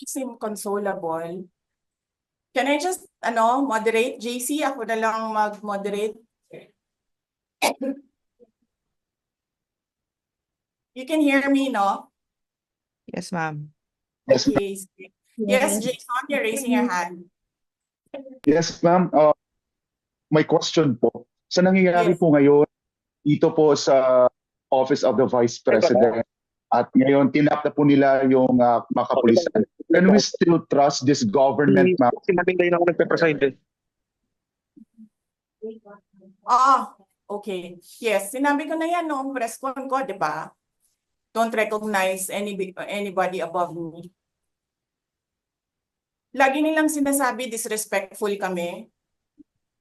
seem consolable. Can I just, moderate? JC, ako na lang mag-moderate. You can hear me, no? Yes, ma'am. Yes, Okay. Yes, Jason, you're raising your hand. yes, ma'am. May question po. Sa nangyayari Yes. po ngayon dito po sa Office of the Vice President at ngayon tinap na po nila yung mga kapulisan. Can we still trust this government, ma'am? Sinabing kayo na ako nagpe-preside. Okay. Yes, sinabi ko na yan noong press con ko, di ba? Don't recognize anybody above me. Lagi nilang sinasabi disrespectful kami.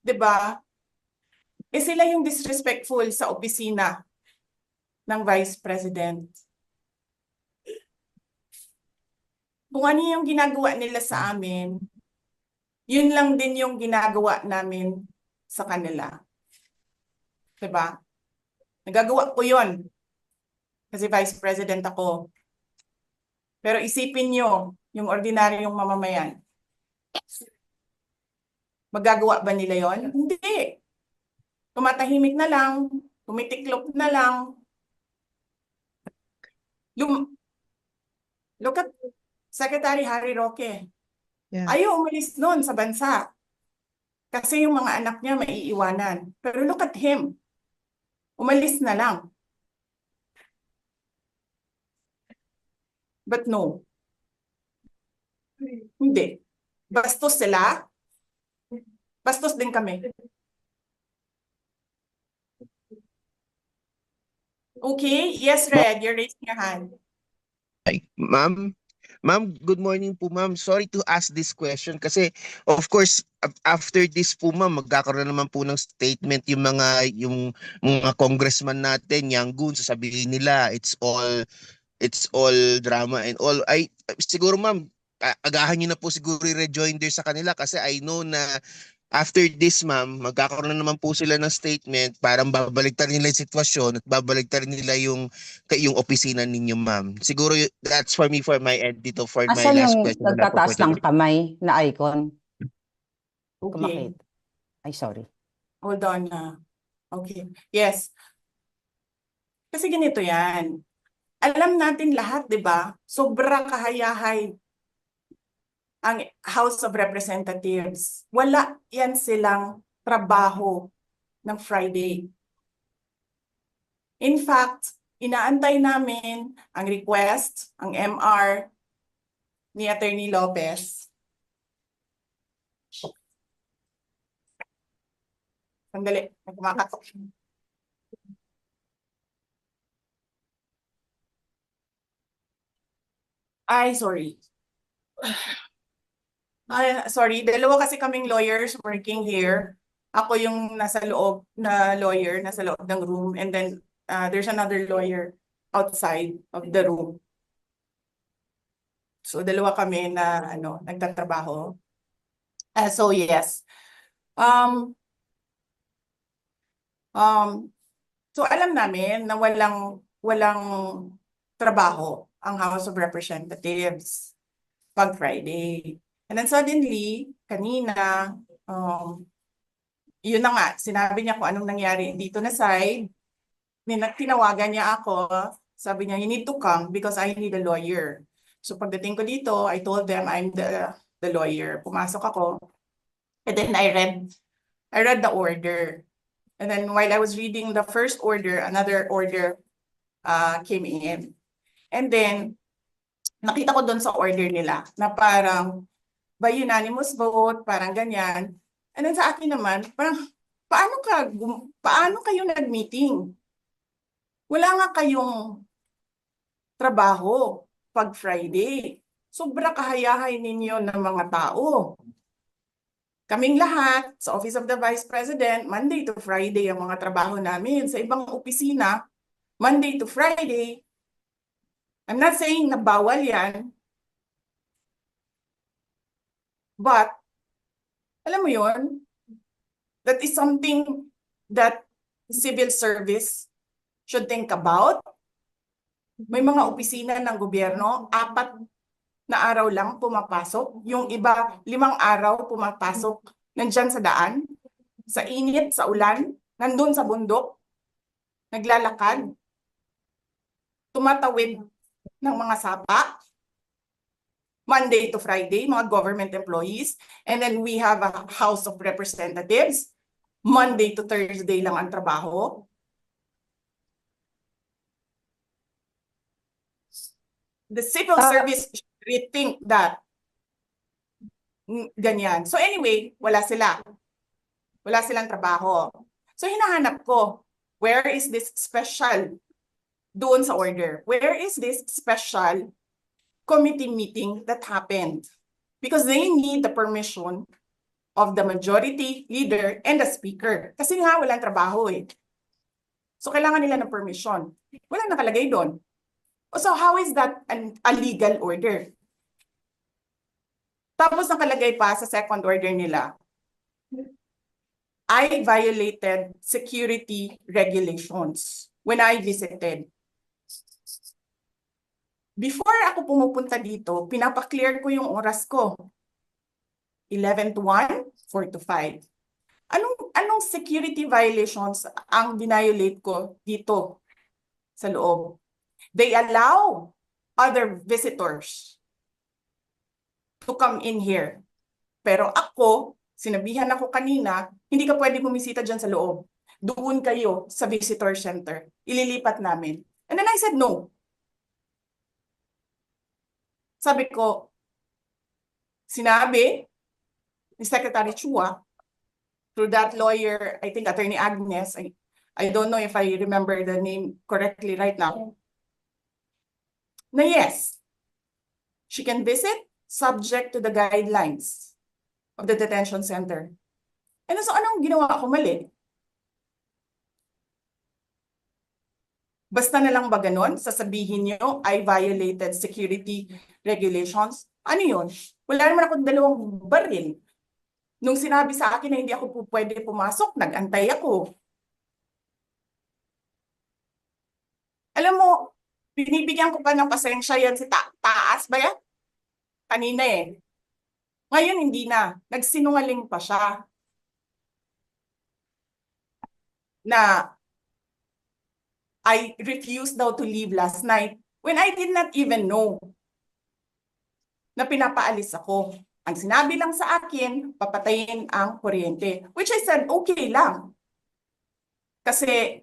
Di ba? Eh sila yung disrespectful sa opisina ng Vice President. Kung ano yung ginagawa nila sa amin, yun lang din yung ginagawa namin sa kanila. Diba? Nagagawa ko yun. Kasi Vice President ako. Pero isipin nyo, yung ordinaryong mamamayan. Magagawa ba nila yon? Hindi. Tumatahimik na lang, tumitiklop na lang. Look at Secretary Harry Roque. Yeah. Ayaw umalis noon sa bansa. Kasi yung mga anak niya maiiwanan. Pero look at him. Umalis na lang. But no. Hindi. Bastos sila. Bastos din kami. Okay. Yes, Red. You're raising your hand. Ma'am, good morning po ma'am. Sorry to ask this question kasi of course after this po ma'am magkakaroon naman po ng statement yung mga congressman natin, Yang Gun, sasabihin nila it's all drama and all. Ay siguro ma'am agahan niyo na po siguro i-rejoinder sa kanila kasi I know na after this, ma'am, magkakaroon na naman po sila ng statement, parang babaligtad nila yung sitwasyon at babaligtad nila yung opisina ninyo, ma'am. Siguro that's for me, for my end dito, for my Asan last yung question. nagtataas ng kamay na icon? Okay. Kumakit. Ay, sorry. Hold on na. Okay. Yes. Kasi ganito yan. Alam natin lahat, di ba? Sobrang kahayahay ang House of Representatives. Wala yan silang trabaho ng Friday. In fact, inaantay namin ang request, ang MR ni Attorney Lopez. Sandali, kumakatok. Ay, sorry. Sorry, dalawa kasi kaming lawyers working here. Ako yung nasa loob na lawyer, nasa loob ng room, and then there's another lawyer outside of the room. So dalawa kami na nagtatrabaho. So yes. So alam namin na walang trabaho ang House of Representatives pag Friday. And then suddenly, kanina, yun na nga, sinabi niya kung anong nangyari dito na side. Tinawagan niya ako, sabi niya, you need to come because I need a lawyer. So pagdating ko dito, I told them I'm the lawyer. Pumasok ako, and then I read the order. And then while I was reading the first order, another order came in. And then, nakita ko doon sa order nila na parang by unanimous vote, parang ganyan. And then sa akin naman, parang, paano kayo nag-meeting? Wala nga kayong trabaho pag Friday. Sobra kahayahay ninyo ng mga tao. Kaming lahat, sa Office of the Vice President, Monday to Friday ang mga trabaho namin. Sa ibang opisina, Monday to Friday. I'm not saying na bawal yan. But, alam mo yun, that is something that civil service should think about. May mga opisina ng gobyerno, 4 na araw lang pumapasok. Yung iba, 5 araw pumapasok. Nandyan sa daan, sa init, sa ulan, nandun sa bundok, naglalakad, tumatawid ng mga sapa, Monday to Friday, mga government employees. And then we have a House of Representatives. Monday to Thursday lang ang trabaho. The civil service should rethink that. Ganyan. So anyway, wala sila. Wala silang trabaho. So hinahanap ko, where is this special doon sa order? Where is this special committee meeting that happened? Because they need the permission of the majority leader and the speaker. Kasi nga walang trabaho eh. So kailangan nila ng permission. Walang nakalagay doon. So how is that a legal order? Tapos nakalagay pa sa second order nila, I violated security regulations when I visited. Before ako pumupunta dito, pinapa-clear ko yung oras ko. 11 to 1, 4 to 5. Anong security violations ang violate ko dito sa loob? They allow other visitors to come in here. Pero ako, sinabihan ako kanina, hindi ka pwede bumisita dyan sa loob. Doon kayo sa visitor center. Ililipat namin. And then I said no. Sabi ko, sinabi ni Secretary Chua, through that lawyer, I think Attorney Agnes, I don't know if I remember the name correctly right now, na yes, she can visit subject to the guidelines of the detention center. And so anong ginawa ko mali? Basta na lang ba ganun? Sasabihin niyo, I violated security regulations? Ano yun? Wala naman akong 2 baril. Nung sinabi sa akin na hindi ako pwede pumasok, nag-antay ako. Alam mo, binibigyan ko pa ng pasensya yan si Taas ba yan? Kanina eh. Ngayon hindi na. Nagsinungaling pa siya. Na I refused daw to leave last night when I did not even know na pinapaalis ako. Ang sinabi lang sa akin, papatayin ang kuryente. Which I said, okay lang. Kasi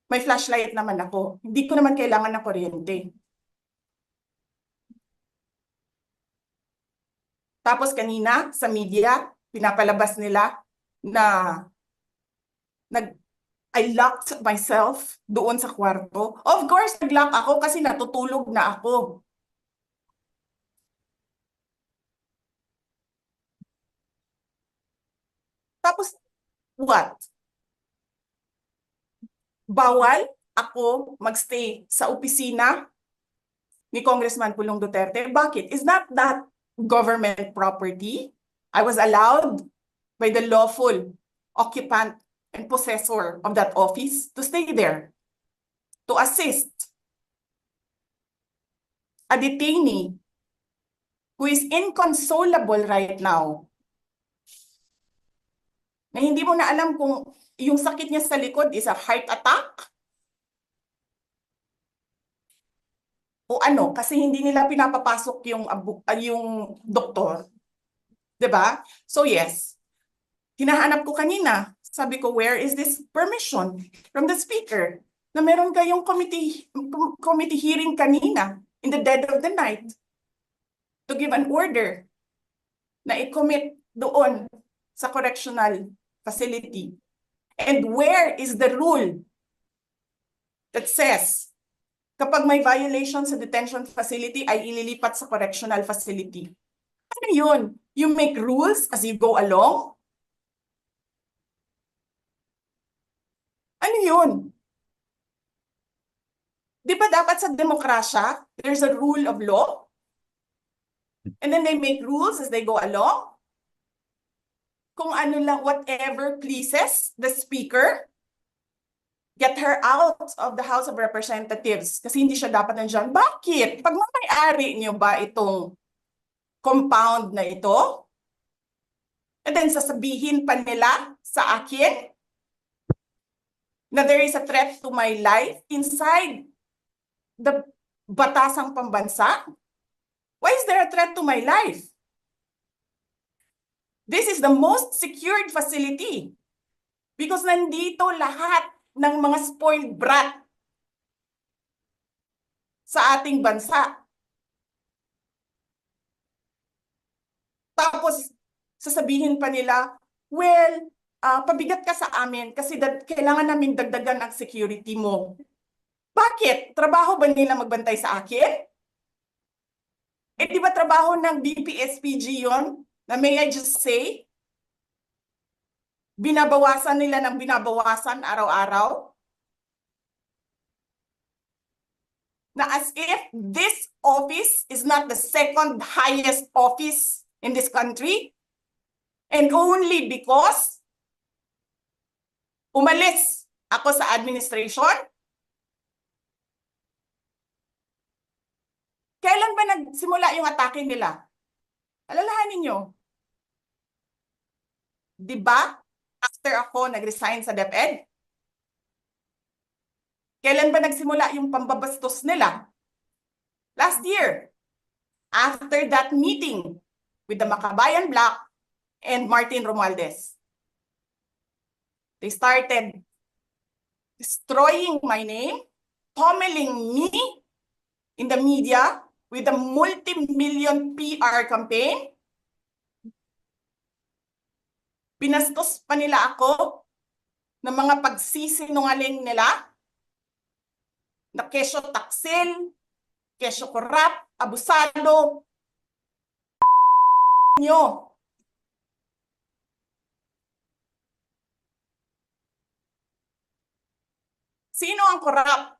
may flashlight naman ako. Hindi ko naman kailangan ng kuryente. Tapos kanina sa media, pinapalabas nila na I locked myself doon sa kwarto. Of course, nag-lock ako kasi natutulog na ako. Tapos, what? Bawal ako magstay sa opisina ni Congressman Pulong Duterte. Bakit? Is not that government property? I was allowed by the lawful occupant and possessor of that office to stay there, to assist a detainee who is inconsolable right now, na hindi mo na alam kung yung sakit niya sa likod is a heart attack o ano, kasi hindi nila pinapapasok yung doktor. 'Di ba? So yes, hinahanap ko kanina. Sabi ko, where is this permission from the speaker? Na meron kayong committee hearing kanina in the dead of the night to give an order na i-commit doon sa correctional facility. And where is the rule that says kapag may violation sa detention facility ay ililipat sa correctional facility? Ano yun? You make rules as you go along? Ano yun? Di ba dapat sa demokrasya, there's a rule of law? And then they make rules as they go along? Kung ano lang, whatever pleases the speaker? get her out of the House of Representatives kasi hindi siya dapat nandiyan. Bakit? Pagmamayari niyo ba itong compound na ito? And then sasabihin pa nila sa akin na there is a threat to my life inside the batasang pambansa? Why is there a threat to my life? This is the most secured facility because nandito lahat ng mga spoiled brat sa ating bansa. Tapos sasabihin pa nila, well, pabigat ka sa amin kasi kailangan namin dagdagan ang security mo. Bakit? Trabaho ba nila magbantay sa akin? Eh di ba trabaho ng BPSPG yon? Na may I just say? Binabawasan nila ng binabawasan araw-araw? Na as if this office is not the second highest office in this country, and only because umalis ako sa administration? Kailan ba nagsimula yung atake nila? Alalahanin nyo. Di ba? After ako nag-resign sa DepEd? Kailan ba nagsimula yung pambabastos nila? Last year. After that meeting with the Makabayan Black and Martin Romualdez. They started destroying my name, pummeling me in the media with a multi-million PR campaign. Pinastos pa nila ako ng mga pagsisinungaling nila na kesyo taksil, kesyo korap, abusado. Nyo. Sino ang korap?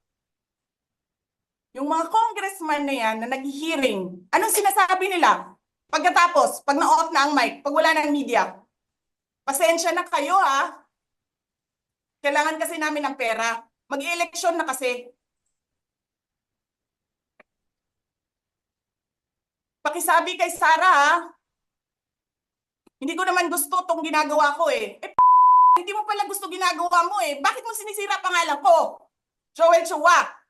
Yung mga congressman na yan na nag-hearing, anong sinasabi nila? Pagkatapos, pag na-off na ang mic, pag wala ng media, pasensya na kayo ha. Kailangan kasi namin ng pera. Mag-eleksyon na kasi. Pakisabi kay Sara ha. Hindi ko naman gusto itong ginagawa ko eh. Hindi mo pala gusto ginagawa mo eh. Bakit mo sinisira pangalan ko? Joel Chua.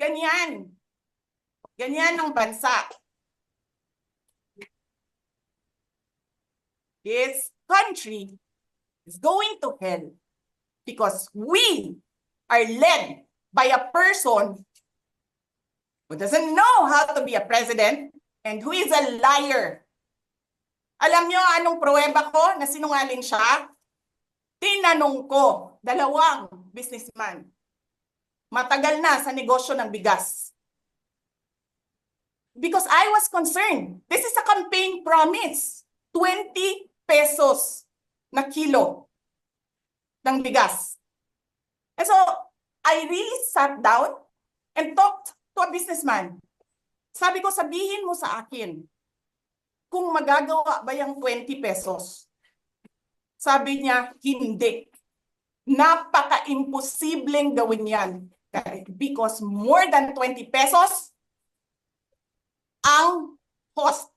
Ganyan. Ganyan ang bansa. This country is going to hell because we are led by a person who doesn't know how to be a president and who is a liar. Alam nyo anong pruweba ko na sinungaling siya? Tinanong ko, 2 businessman. Matagal na sa negosyo ng bigas. Because I was concerned. This is a campaign promise. 20 pesos na kilo ng bigas. And so, I really sat down and talked to a businessman. Sabi ko, sabihin mo sa akin, kung magagawa ba yung 20 pesos? Sabi niya, hindi. Napaka-imposibleng gawin yan. Because more than 20 pesos ang cost.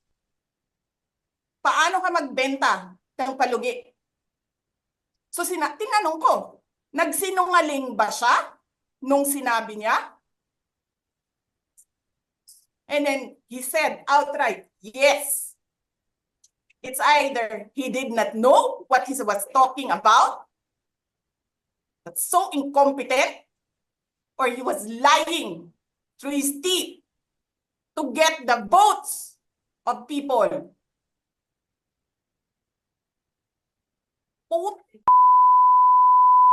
Paano ka magbenta ng palugi? So tinanong ko, nagsinungaling ba siya nung sinabi niya? And then he said outright, yes. It's either he did not know what he was talking about, but so incompetent, or he was lying through his teeth to get the votes of people.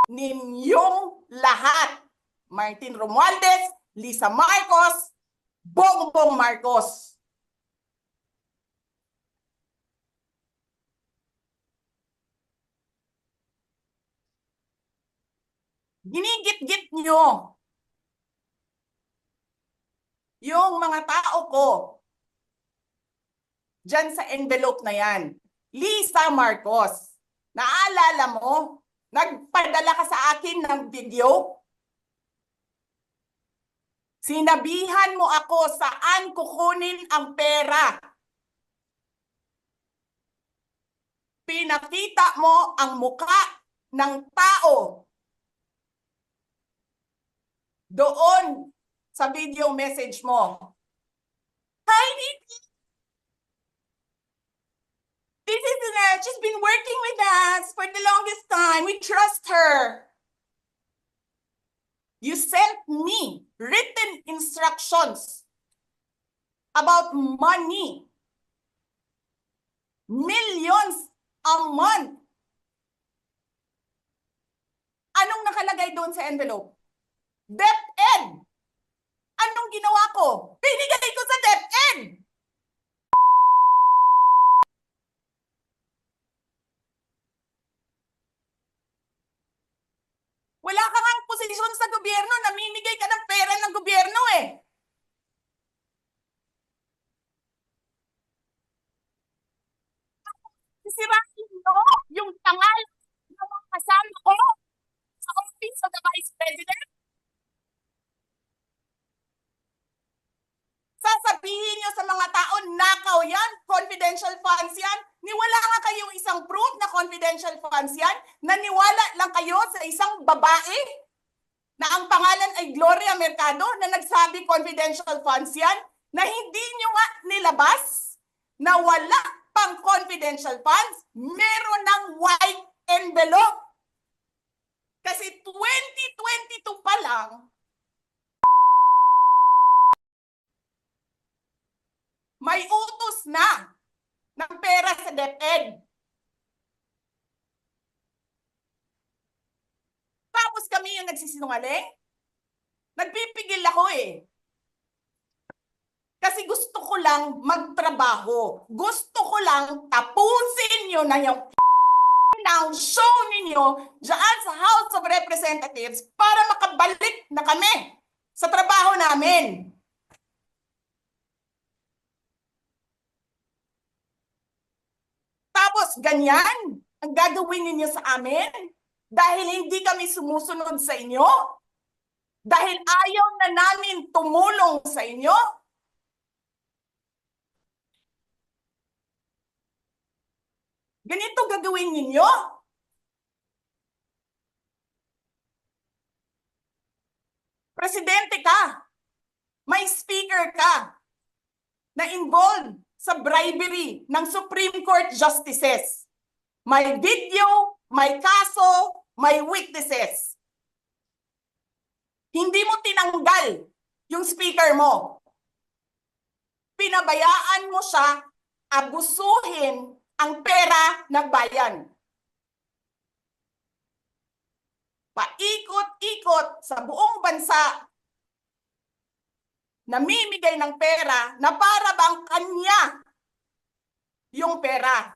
Ninyong lahat. Martin Romualdez, Lisa Marcos, Bongbong Marcos. Ginigit-git nyo yung mga tao ko Diyan sa envelope na yan. Lisa Marcos, naalala mo? Nagpadala ka sa akin ng video? Sinabihan mo ako saan kukunin ang pera. Pinakita mo ang muka ng tao doon sa video message mo. Hi, Nikki. This is she's been working with us for the longest time. We trust her. You sent me written instructions about money. Millions a month. Anong nakalagay doon sa envelope? DepEd. Anong ginawa ko? Binigay ko sa DepEd. Wala ka ngang posisyon sa gobyerno, namimigay ka ng pera ng gobyerno eh. Sisirain mo yung tangal ng mga kasama ko sa Office of the Vice President. Sasabihin nyo sa mga tao, nakaw yan, confidential funds yan. Niwala nga kayong isang proof na confidential funds yan. Naniwala lang kayo sa isang babae na ang pangalan ay Gloria Mercado na nagsabi confidential funds yan, na hindi nyo nga nilabas na wala pang confidential funds, meron ng white envelope. Kasi 2022 pa lang, may utos na ng pera sa DepEd. Tapos kami yung nagsisinungaling? Nagpipigil ako eh. Kasi gusto ko lang magtrabaho. Gusto ko lang tapusin nyo na yung ng show ninyo dyan sa House of Representatives para makabalik na kami sa trabaho namin. Tapos ganyan ang gagawin ninyo sa amin dahil hindi kami sumusunod sa inyo? Dahil ayaw na namin tumulong sa inyo? Ganito gagawin ninyo? Presidente ka, may speaker ka na involved sa bribery ng Supreme Court justices. May video, may kaso, may witnesses. Hindi mo tinanggal yung speaker mo. Pinabayaan mo siya abusuhin ang pera ng bayan. Paikot-ikot sa buong bansa, namimigay ng pera na para bang kanya yung pera.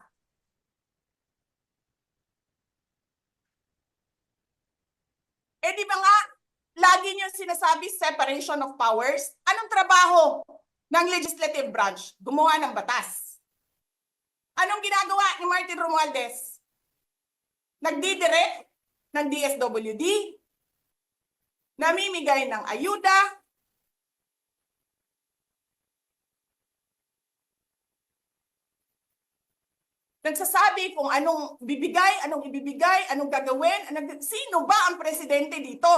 Eh di ba nga, lagi niyo sinasabi separation of powers? Anong trabaho ng legislative branch? Gumawa ng batas. Anong ginagawa ni Martin Romualdez? Nagdidirect ng DSWD, namimigay ng ayuda, nagsasabi kung anong bibigay, anong ibibigay, anong gagawin, sino ba ang presidente dito?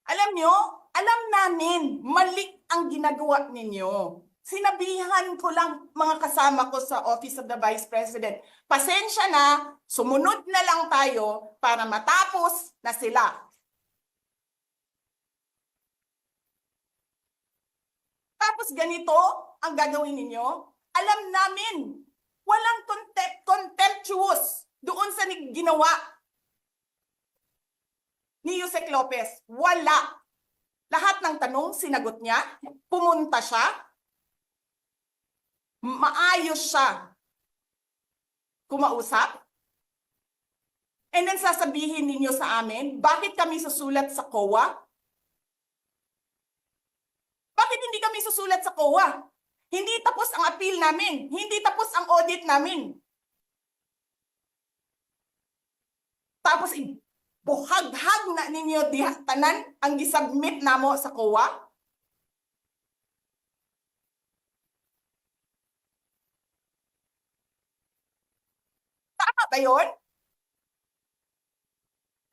Alam nyo, alam namin, mali ang ginagawa ninyo. Sinabihan ko lang mga kasama ko sa Office of the Vice President, pasensya na, sumunod na lang tayo para matapos na sila. Tapos ganito ang gagawin ninyo? Alam namin, walang contemptuous doon sa ginawa ni Yusek Lopez. Wala. Lahat ng tanong, sinagot niya. Pumunta siya. Maayos siya kumausap. And then sasabihin ninyo sa amin, bakit kami susulat sa COA? Bakit hindi kami susulat sa COA? Hindi tapos ang appeal namin. Hindi tapos ang audit namin. Tapos buhaghag na ninyo tanan ang gisubmit namo sa COA? Tama ba yun?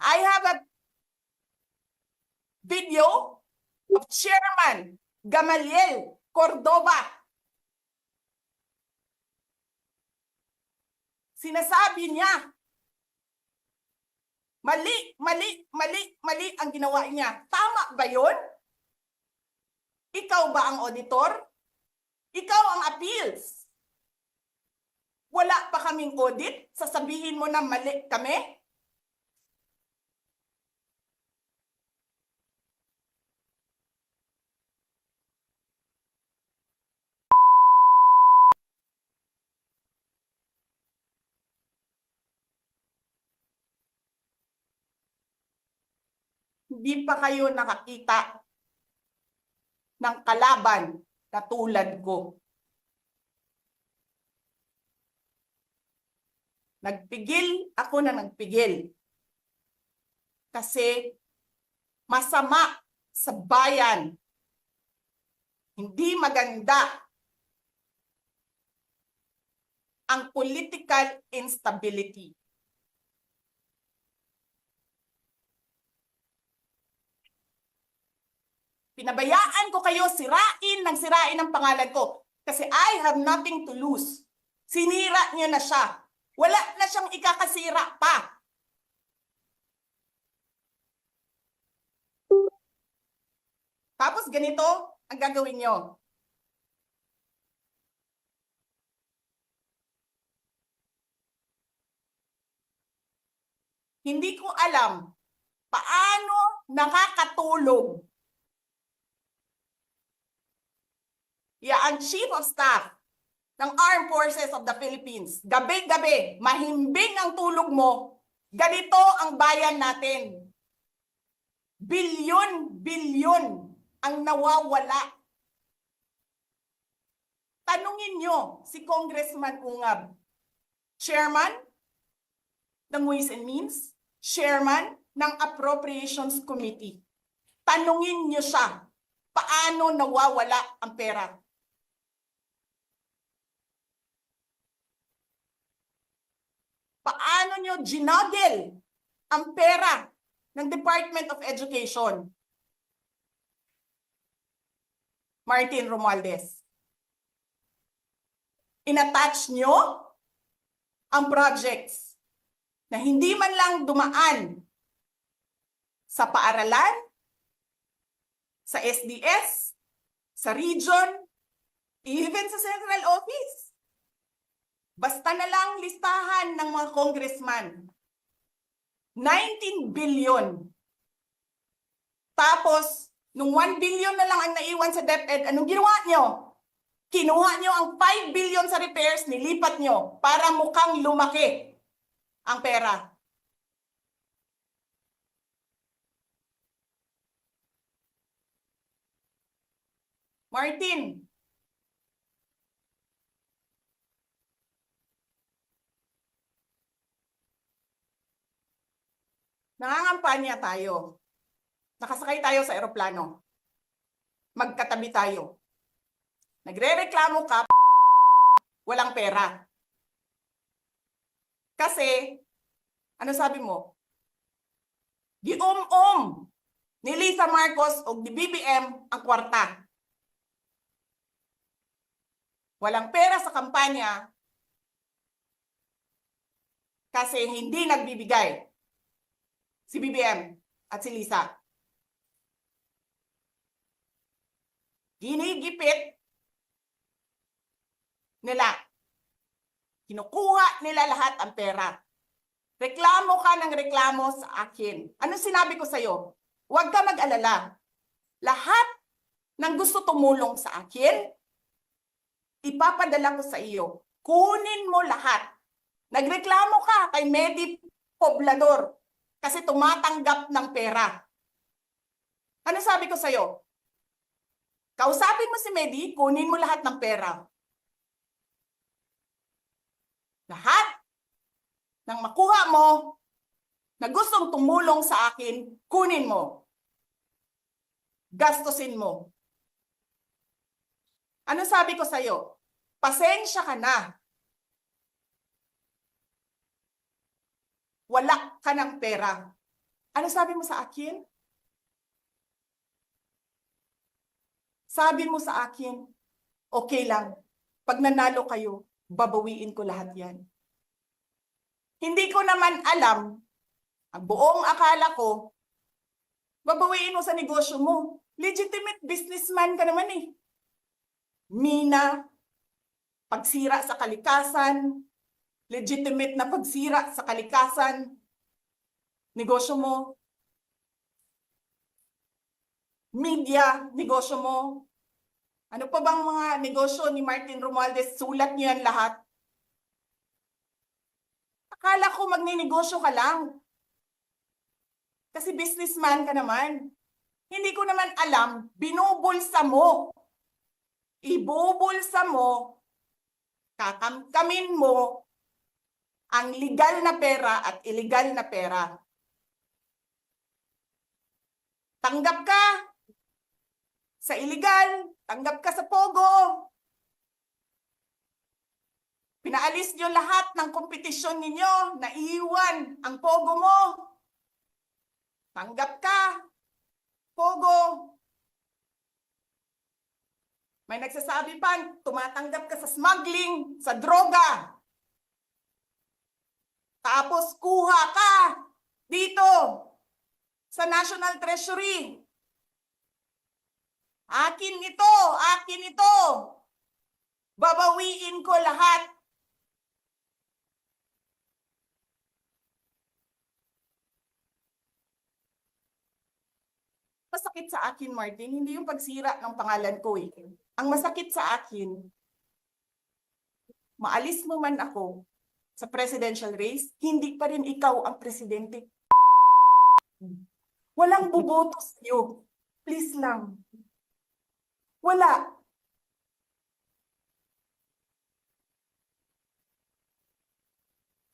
I have a video of Chairman Gamaliel Cordoba. Sinasabi niya, mali ang ginawa niya. Tama ba yun? Ikaw ba ang auditor? Ikaw ang appeals. Wala pa kaming audit? Sasabihin mo na mali kami? Hindi pa kayo nakakita ng kalaban na tulad ko. Nagpigil ako na nagpigil. Kasi masama sa bayan. Hindi maganda ang political instability. Pinabayaan ko kayo sirain ang pangalan ko. Kasi I have nothing to lose. Sinira niyo na siya. Wala na siyang ikakasira pa. Tapos ganito ang gagawin niyo. Hindi ko alam paano nakakatulog ang Chief of Staff ng Armed Forces of the Philippines. Gabi-gabi, mahimbing ang tulog mo. Ganito ang bayan natin. Bilyon-bilyon ang nawawala. Tanungin nyo si Congressman Ungab, Chairman ng Ways and Means, Chairman ng Appropriations Committee. Tanungin nyo siya, paano nawawala ang pera? Paano nyo ginagel ang pera ng Department of Education? Martin Romualdez. Inattach nyo ang projects na hindi man lang dumaan sa paaralan, sa SDS, sa region, even sa central office. Basta na lang listahan ng mga congressman. 19 billion. Tapos, nung 1 billion na lang ang naiwan sa DepEd, anong ginawa nyo? Kinuha nyo ang 5 billion sa repairs, nilipat nyo para mukhang lumaki ang pera. Martin, nangangampanya tayo. Nakasakay tayo sa eroplano. Magkatabi tayo. Nagrereklamo ka, walang pera. Kasi, ano sabi mo? Gium-um ni Lisa Marcos o ni BBM ang kwarta. Walang pera sa kampanya kasi hindi nagbibigay si BBM at si Lisa. Ginigipit nila. Kinukuha nila lahat ang pera. Reklamo ka ng reklamo sa akin. Ano sinabi ko sa'yo? Huwag ka mag-alala. Lahat ng gusto tumulong sa akin, ipapadala ko sa iyo. Kunin mo lahat. Nagreklamo ka kay Medi Poblador kasi tumatanggap ng pera. Ano sabi ko sa'yo? Kausapin mo si Medi, kunin mo lahat ng pera. Lahat ng makuha mo na gustong tumulong sa akin, kunin mo. Gastusin mo. Ano sabi ko sa'yo? Pasensya ka na. Wala ka ng pera. Ano sabi mo sa akin? Sabi mo sa akin, okay lang. Pag nanalo kayo, babawiin ko lahat yan. Hindi ko naman alam, ang buong akala ko, babawiin mo sa negosyo mo. Legitimate businessman ka naman eh. Mina, pagsira sa kalikasan, legitimate na pagsira sa kalikasan, negosyo mo. Media, negosyo mo. Ano pa bang mga negosyo ni Martin Romualdez? Sulat niyo yan lahat. Akala ko magninegosyo ka lang. Kasi businessman ka naman. Hindi ko naman alam, binubulsa mo. Ibubulsa mo, kakamkamin mo ang legal na pera at illegal na pera. Tanggap ka sa illegal, tanggap ka sa pogo. Pinaalis niyo lahat ng kompetisyon ninyo, naiiwan ang pogo mo. Tanggap ka, pogo. May nagsasabi pa, tumatanggap ka sa smuggling, sa droga. Tapos kuha ka dito sa National Treasury. Akin ito, akin ito. Babawiin ko lahat. Masakit sa akin, Martin, hindi yung pagsira ng pangalan ko eh. Ang masakit sa akin, maalis mo man ako sa presidential race, hindi pa rin ikaw ang presidente. Walang boboto sa'yo. Please lang. Wala.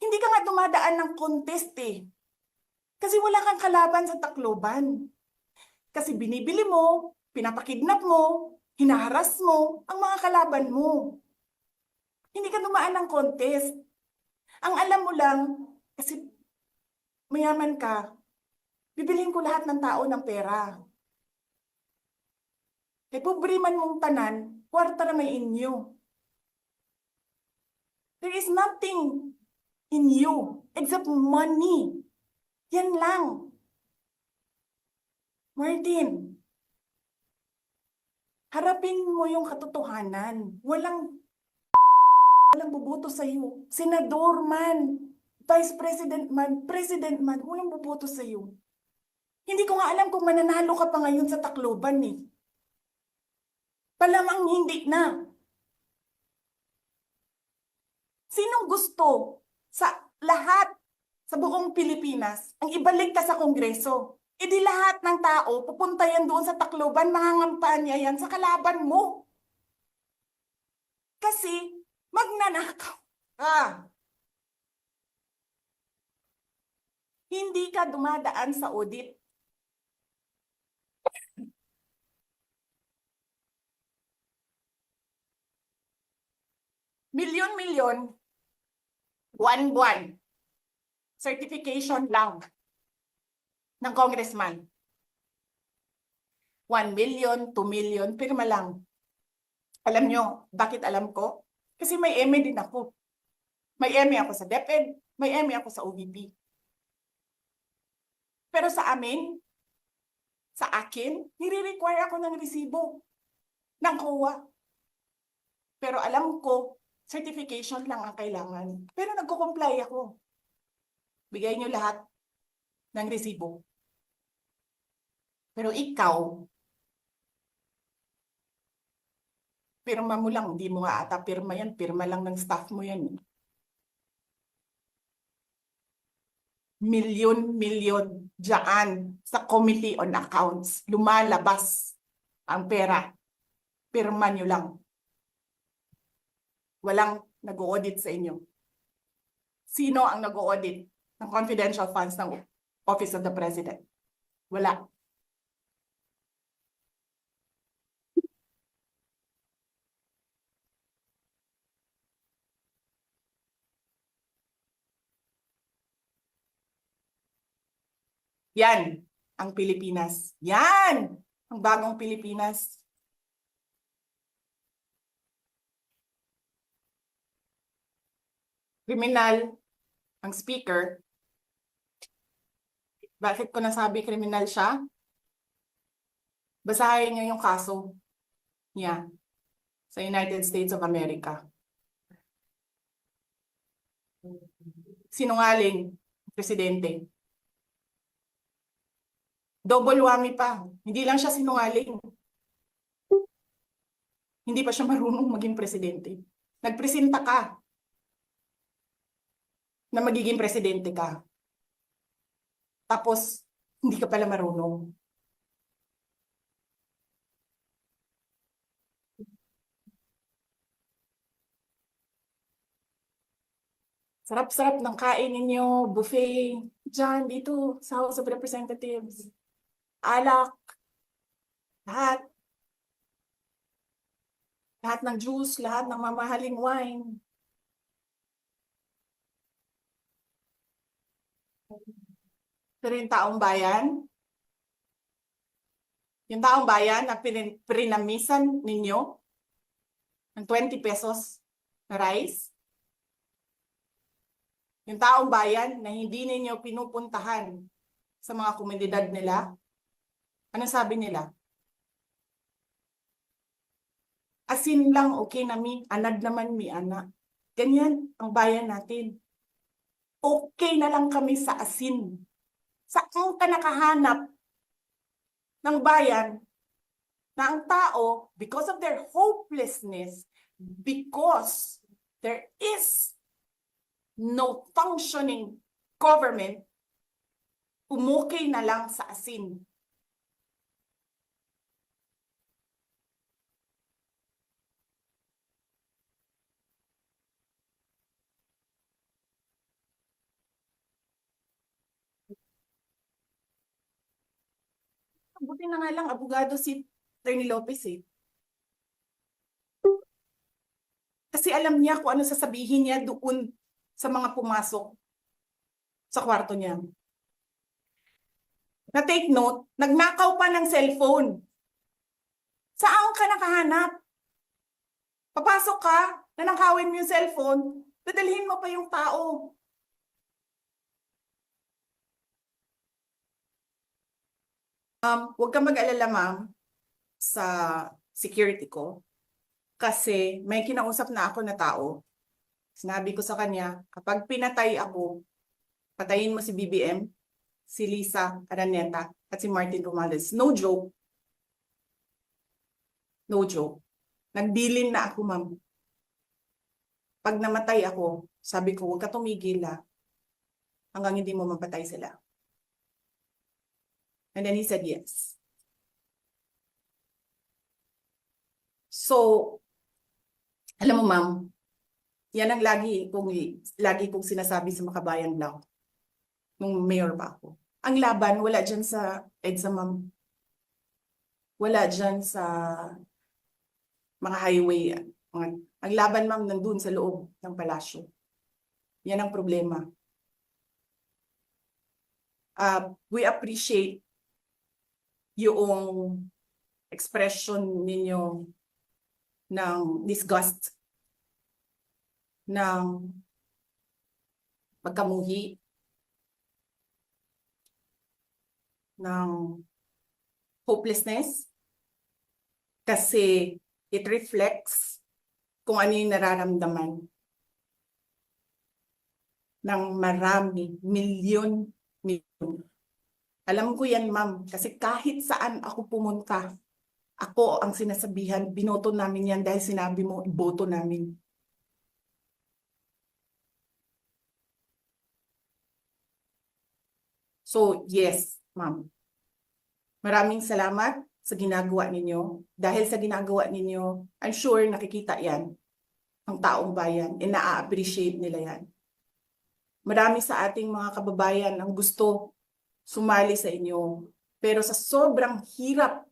Hindi ka nga dumadaan ng contest eh. Kasi wala kang kalaban sa Tacloban. Kasi binibili mo, pinapakidnap mo, hinaharas mo ang mga kalaban mo. Hindi ka dumaan ng contest. Ang alam mo lang, kasi mayaman ka, bibiliin ko lahat ng tao ng pera. E pobre man mong tanan, kwarta na may inyo. There is nothing in you except money. Yan lang. Martin, harapin mo yung katotohanan. Walang boboto sa iyo. Senador man, Vice President man, walang boboto sa iyo. Hindi ko nga alam kung mananalo ka pa ngayon sa Tacloban eh. Palamang hindi na. Sinong gusto sa lahat sa buong Pilipinas ang ibalik ka sa Kongreso? E di lahat ng tao pupunta yan doon sa Tacloban, mangangampanya yan sa kalaban mo. Kasi magnanakaw ka. Hindi ka dumadaan sa audit. Milyon-milyon, buwan-buwan, certification lang ng congressman. 1 million, 2 million, pirma lang. Alam nyo, bakit alam ko? Kasi may ME din ako. May ME ako sa DepEd, may ME ako sa OVP. Pero sa amin, sa akin, nire-require ako ng resibo ng COA. Pero alam ko, certification lang ang kailangan. Pero nagko-comply ako. Bigay nyo lahat ng resibo. Pero ikaw, pirma mo lang, hindi mo nga ata pirma yan, pirma lang ng staff mo yan. Milyon-milyon dyan sa Committee on Accounts. Lumalabas ang pera pirma nyo lang. Walang nag-audit sa inyo. Sino ang nag-audit ng confidential funds ng Office of the President? Wala. Yan ang Pilipinas. Yan ang bagong Pilipinas. Kriminal ang speaker. Bakit ko nasabi kriminal siya? Basahin niyo yung kaso niya sa United States of America. Sinungaling, presidente. Double whammy pa. Hindi lang siya sinungaling. Hindi pa siya marunong maging presidente. Nagpresenta ka na magiging presidente ka. Tapos, hindi ka pala marunong. Sarap-sarap ng kain ninyo, buffet, dyan, dito, sa House of Representatives. Alak, lahat. Lahat ng juice, lahat ng mamahaling wine. Pero yung taong bayan na pinamisan ninyo ng 20 pesos na rice, yung taong bayan na hindi ninyo pinupuntahan sa mga komunidad nila, ano sabi nila? Asin lang okay na mi, anad naman mi ana. Ganyan ang bayan natin. Okay na lang kami sa asin. Saan ka nakahanap ng bayan na ang tao, because of their hopelessness, because there is no functioning government, umukay na lang sa asin. Buti na nga lang, abogado si Attorney Lopez eh. Kasi alam niya kung ano sasabihin niya doon sa mga pumasok sa kwarto niya. Na take note, nagnakaw pa ng cellphone. Saan ka nakahanap? Papasok ka, nanakawin mo yung cellphone, dadalhin mo pa yung tao. Huwag kang mag-alala, ma'am, sa security ko. Kasi may kinausap na ako na tao. Sinabi ko sa kanya, kapag pinatay ako, patayin mo si BBM, si Lisa Araneta, at si Martin Romualdez. No joke. No joke. Nagbilin na ako, ma'am. Pag namatay ako, sabi ko, huwag ka tumigil hanggang hindi mo mapatay sila. And then he said yes. So, alam mo ma'am, yan ang lagi kong sinasabi sa Makabayan Law nung mayor pa ako. Ang laban, wala dyan sa EDSA ma'am. Wala dyan sa mga highway. Ang laban ma'am nandun sa loob ng palasyo. Yan ang problema. We appreciate yung expression ninyo ng disgust, ng pagkamuhi, ng hopelessness, kasi it reflects kung ano yung nararamdaman ng marami, milyon. Alam ko yan, ma'am, kasi kahit saan ako pumunta, ako ang sinasabihan, binoto namin yan dahil sinabi mo, iboto namin. So, yes, ma'am. Maraming salamat sa ginagawa ninyo. Dahil sa ginagawa ninyo, I'm sure nakikita yan ang taong bayan, and na-appreciate nila yan. Marami sa ating mga kababayan ang gusto sumali sa inyo. Pero sa sobrang hirap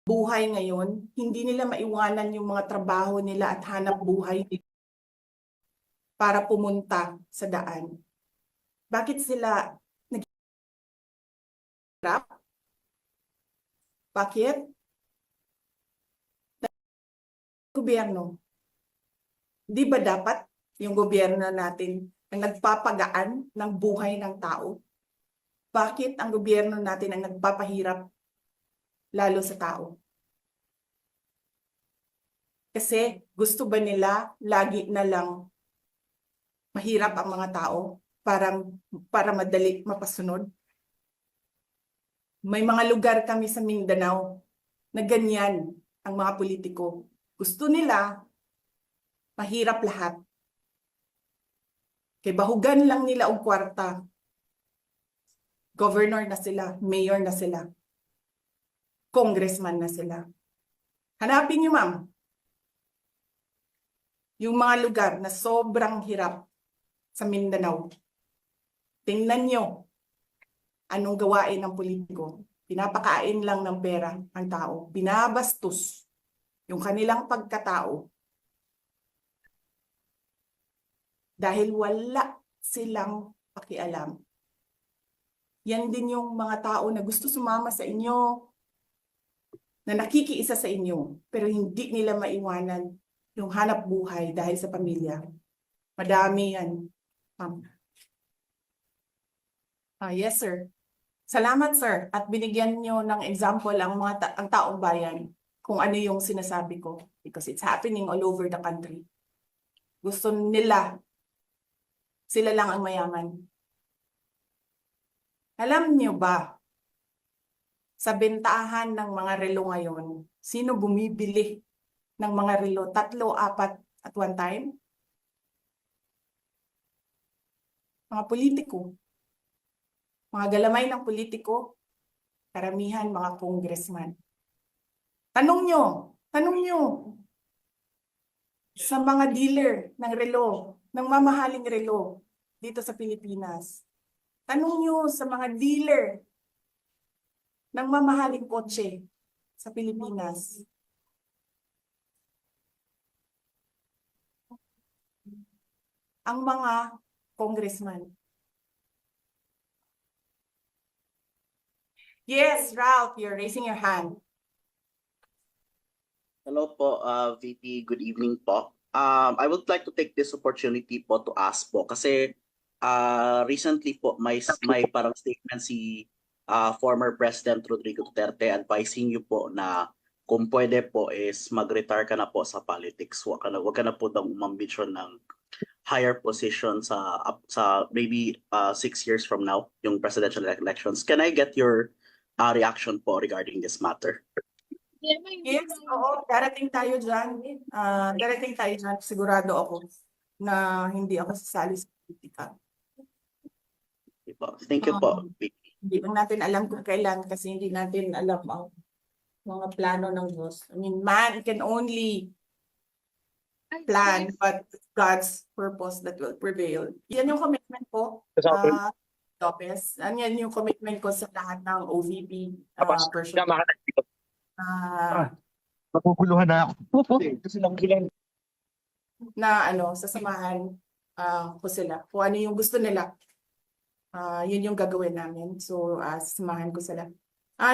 buhay ngayon, hindi nila maiwanan yung mga trabaho nila at hanap buhay para pumunta sa daan. Bakit sila naghihirap? Bakit? Gobyerno. Di ba dapat yung gobyerno natin ang nagpapagaan ng buhay ng tao? Bakit ang gobyerno natin ang nagpapahirap lalo sa tao? Kasi gusto ba nila lagi na lang mahirap ang mga tao para madali mapasunod? May mga lugar kami sa Mindanao na ganyan ang mga politiko. Gusto nila mahirap lahat. Kay bahugan lang nila og kwarta. Governor na sila, mayor na sila, congressman na sila. Hanapin niyo, ma'am, yung mga lugar na sobrang hirap sa Mindanao. Tingnan nyo anong gawain ng politiko. Pinapakain lang ng pera ang tao. Binabastos yung kanilang pagkatao. Dahil wala silang pakialam. Yan din yung mga tao na gusto sumama sa inyo, na nakikiisa sa inyo, pero hindi nila maiwanan yung hanap buhay dahil sa pamilya. Madami yan. Yes, sir. Salamat, sir. At binigyan nyo ng example ang ang taong bayan kung ano yung sinasabi ko, because it's happening all over the country. Gusto nila, sila lang ang mayaman. Alam nyo ba, sa bentahan ng mga relo ngayon, sino bumibili ng mga relo? 3, 4 at one time? Mga politiko. Mga galamay ng politiko, karamihan mga congressman. Tanong nyo sa mga dealer ng relo, ng mamahaling relo dito sa Pilipinas. Tanong nyo sa mga dealer ng mamahaling kotse sa Pilipinas. Ang mga congressman. Yes, Ralph, you're raising your hand. Hello po, VP. Good evening po. I would like to take this opportunity po to ask po kasi recently po may parang statement si former President Rodrigo Duterte advising you po na kung pwede po is mag-retire ka na po sa politics. Wag ka na po daw umambisyon ng higher position sa maybe 6 years from now, yung presidential elections. Can I get your reaction po regarding this matter? Yes, oo, darating tayo dyan. Sigurado ako na hindi ako sasali sa politika. Okay po. Thank you po, VP. Hindi lang natin alam kung kailan kasi hindi natin alam ang mga plano ng Diyos. I mean, man can only plan, but God's purpose that will prevail. Yan yung commitment ko, Lopez. Yan yung commitment ko sa lahat ng OVP person. Maguguluhan na ako. Na sasamahan ko sila. Kung ano yung gusto nila, yun yung gagawin namin. So, sasamahan ko sila.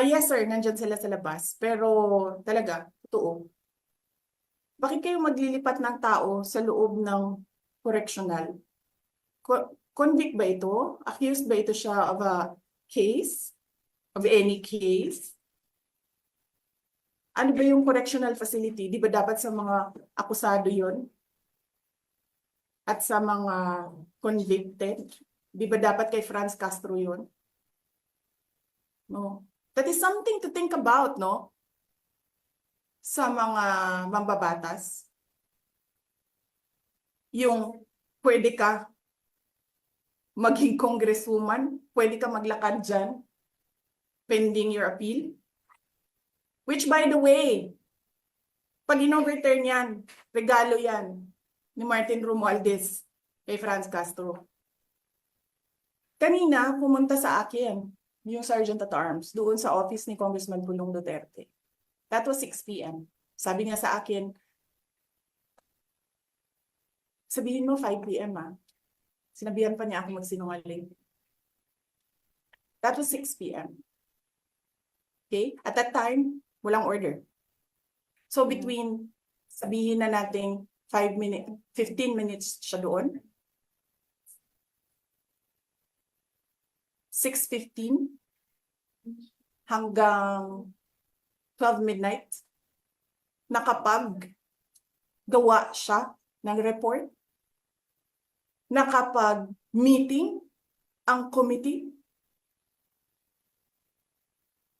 Yes sir, nandyan sila sa labas. Pero talaga, totoo. Bakit kayo maglilipat ng tao sa loob ng correctional? Convict ba ito? Accused ba ito siya of a case? Of any case? Ano ba yung correctional facility? Di ba dapat sa mga akusado yon? At sa mga convicted? Di ba dapat kay Franz Castro yon? No. That is something to think about, no? Sa mga mambabatas. yung pwede ka maging congresswoman, pwede ka maglakad dyan pending your appeal. Which by the way, pag in-overturn yan, regalo yan ni Martin Romualdez kay Franz Castro. Kanina, pumunta sa akin yung Sergeant at Arms doon sa office ni Congressman Pulong Duterte. That was 6 p.m. Sabi niya sa akin, sabihin mo 5 p.m. Sinabihan pa niya ako magsinungaling. That was 6 p.m. Okay? At that time, walang order. So between, sabihin na natin 15 minutes siya doon. 6:15 hanggang 12 midnight, nakapag-gawa siya ng report, nakapag-meeting ang committee.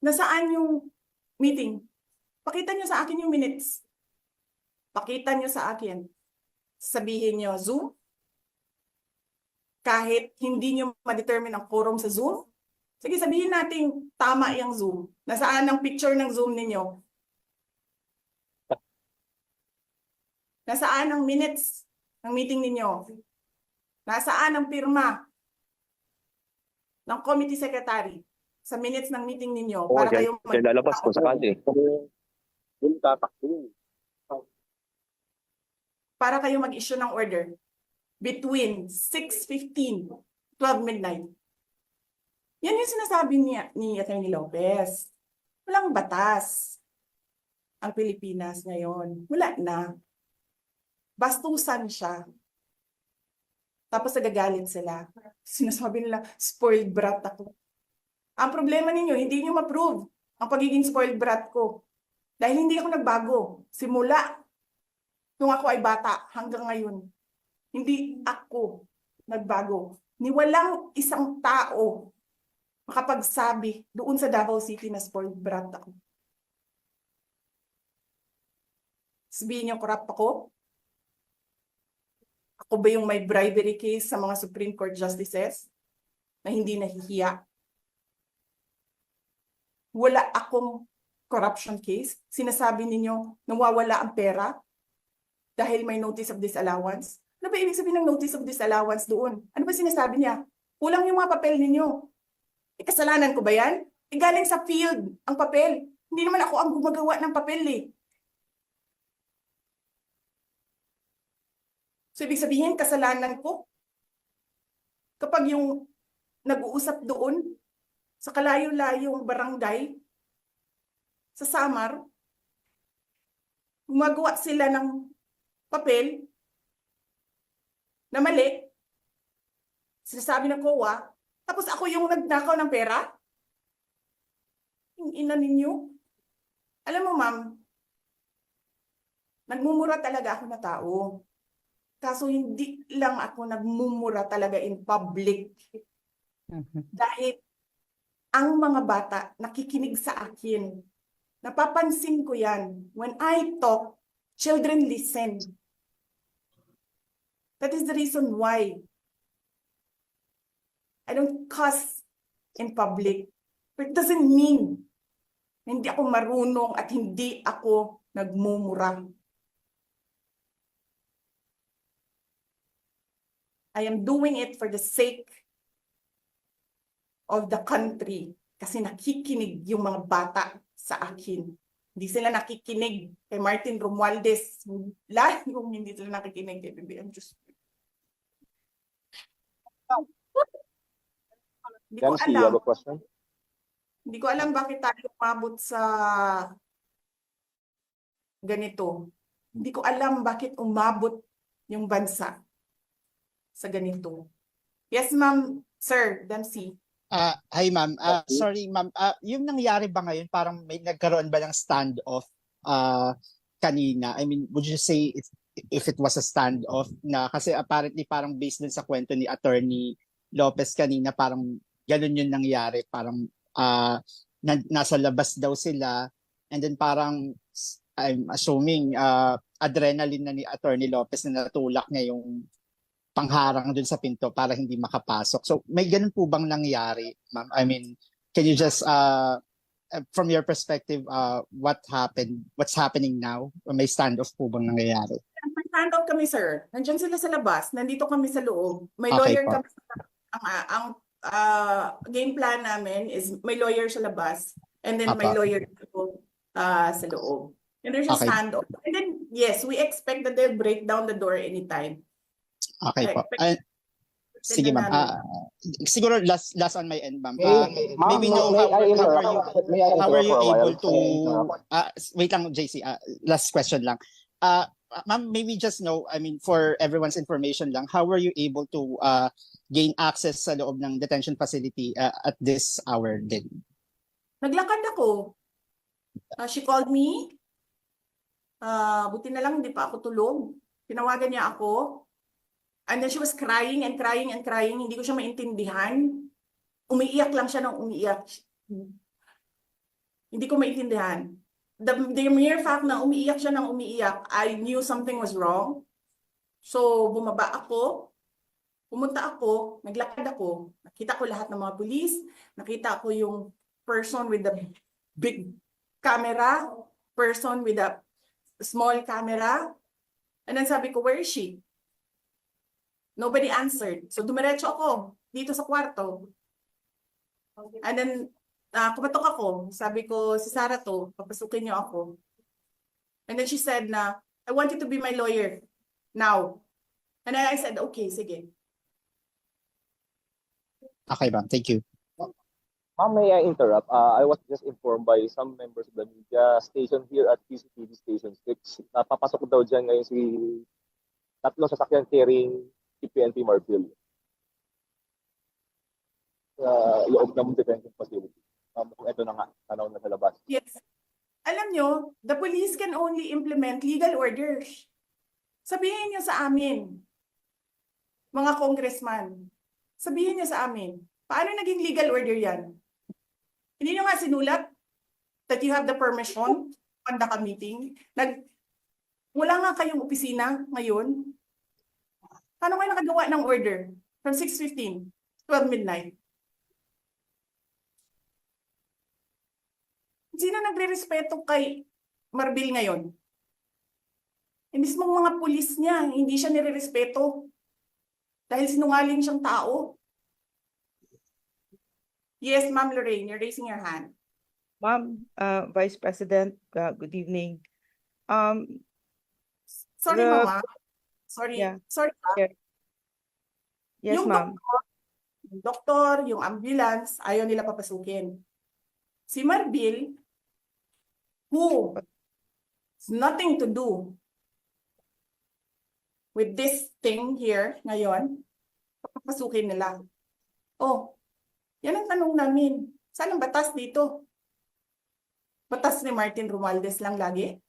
Nasaan yung meeting? Pakita niyo sa akin yung minutes. Pakita niyo sa akin. Sabihin niyo, Zoom. Kahit hindi niyo ma-determine ang quorum sa Zoom, sige, sabihin natin tama yung Zoom. Nasaan ang picture ng Zoom ninyo? Nasaan ang minutes ng meeting ninyo? Nasaan ang pirma ng committee secretary sa minutes ng meeting ninyo para kayo lalabas ko sakali. para kayo mag-issue ng order between 6:15, 12 midnight. Yan yung sinasabi ni Atty. Lopez. Walang batas ang Pilipinas ngayon. Wala na. Bastusan siya. Tapos nagagalit sila. Sinasabi nila, spoiled brat ako. Ang problema ninyo, hindi nyo ma-prove ang pagiging spoiled brat ko. Dahil hindi ako nagbago. Simula nung ako ay bata hanggang ngayon. Hindi ako nagbago. Ni walang isang tao makapagsabi doon sa Davao City na spoiled brat ako. Sabihin niyo, corrupt ako? Ako ba yung may bribery case sa mga Supreme Court justices na hindi nahihiya? Wala akong corruption case. Sinasabi ninyo, nawawala ang pera dahil may notice of disallowance. Ano ba ibig sabihin ng notice of disallowance doon? Ano ba sinasabi niya? Kulang yung mga papel ninyo. Kasalanan ko ba yan? Galing sa field ang papel. Hindi naman ako ang gumagawa ng papel eh. So ibig sabihin, kasalanan ko kapag yung nag-uusap doon sa kalayo-layong barangay sa Samar, gumagawa sila ng papel na mali, sinasabi ng COA, tapos ako yung nagnakaw ng pera? Yung ina ninyo? Alam mo, ma'am, nagmumura talaga ako na tao. Kaso hindi lang ako nagmumura talaga in public. Dahil ang mga bata nakikinig sa akin. Napapansin ko yan. When I talk, children listen. That is the reason why I don't cuss in public. But it doesn't mean na hindi ako marunong at hindi ako nagmumura. I am doing it for the sake of the country kasi nakikinig yung mga bata sa akin. Hindi sila nakikinig kay Martin Romualdez. Lalo hindi sila nakikinig kay BBM. Hindi ko alam. Hindi ko alam bakit tayo umabot sa ganito. Hindi ko alam bakit umabot yung bansa sa ganito. Yes, ma'am. Sir, Dempsey. Hi ma'am. Sorry ma'am. Yung nangyari ba ngayon, parang may nagkaroon ba ng standoff kanina? I mean, would you say if it was a standoff na kasi apparently parang based dun sa kwento ni Attorney Lopez kanina, parang ganun yung nangyari. Parang nasa labas daw sila and then parang I'm assuming adrenaline na ni Attorney Lopez na natulak niya yung pangharang dun sa pinto para hindi makapasok. So may ganun po bang nangyari, ma'am? I mean, can you just from your perspective, what happened? What's happening now? May standoff po bang nangyayari? May handout kami, sir. Nandiyan sila sa labas. Nandito kami sa loob. May Okay lawyer po. kami. Ang game plan namin is may lawyer sa labas and then may Apa. lawyer dito sa loob. And there's a Okay. standoff. And then, yes, we expect that they'll break down the door anytime. Okay po. Sige ma'am. Siguro last on my end, ma'am. Maybe know how are you able to wait lang, JC, last question lang. Ma'am, maybe just know, I mean, for everyone's information lang, how were you able to gain access sa loob ng detention facility at this hour din? Naglakad ako. She called me. Buti na lang hindi pa ako tulog. Tinawagan niya ako. And then she was crying and crying and crying. Hindi ko siya maintindihan. Umiiyak lang siya ng umiiyak. Hindi ko maintindihan. The mere fact na umiiyak siya ng umiiyak, I knew something was wrong. So, bumaba ako. Pumunta ako. Naglakad ako. Nakita ko lahat ng mga pulis. Nakita ko yung person with the big camera. Person with the small camera. And then sabi ko, where is she? Nobody answered. So dumiretso ako dito sa kwarto. And then kumatok ako. Sabi ko, si Sarah to, papasukin niyo ako. And then she said na, I want you to be my lawyer now. And then I said, okay, sige. Okay ma'am, thank you. Ma'am, may I interrupt? I was just informed by some members of the media station here at PCTV Station 6. Napapasok daw dyan ngayon si tatlong sasakyan carrying si PNP Marbil. Sa loob ng detention facility. Ito na nga, tanaw na sa labas. Yes. Alam nyo, the police can only implement legal orders. Sabihin niyo sa amin, mga congressman, sabihin niyo sa amin, paano naging legal order yan? Hindi nyo nga sinulat that you have the permission to conduct a meeting. Wala nga kayong opisina ngayon. Paano kayo nakagawa ng order from 6:15 to 12 midnight? Sino nagre-respeto kay Marbil ngayon? Yung mismong mga pulis niya, hindi siya nire-respeto. Dahil sinungaling siyang tao. Yes, Ma'am Lorraine, you're raising your hand. Ma'am, Vice President, good evening. Sorry, The- Mama. Sorry. Yeah. Sorry. Yes, Yung ma'am. doktor, yung ambulance, ayaw nila papasukin. Si Marbil, who has nothing to do with this thing here ngayon, papasukin nila. Oh, yan ang tanong namin. Saan ang batas dito? Batas ni Martin Romualdez lang lagi?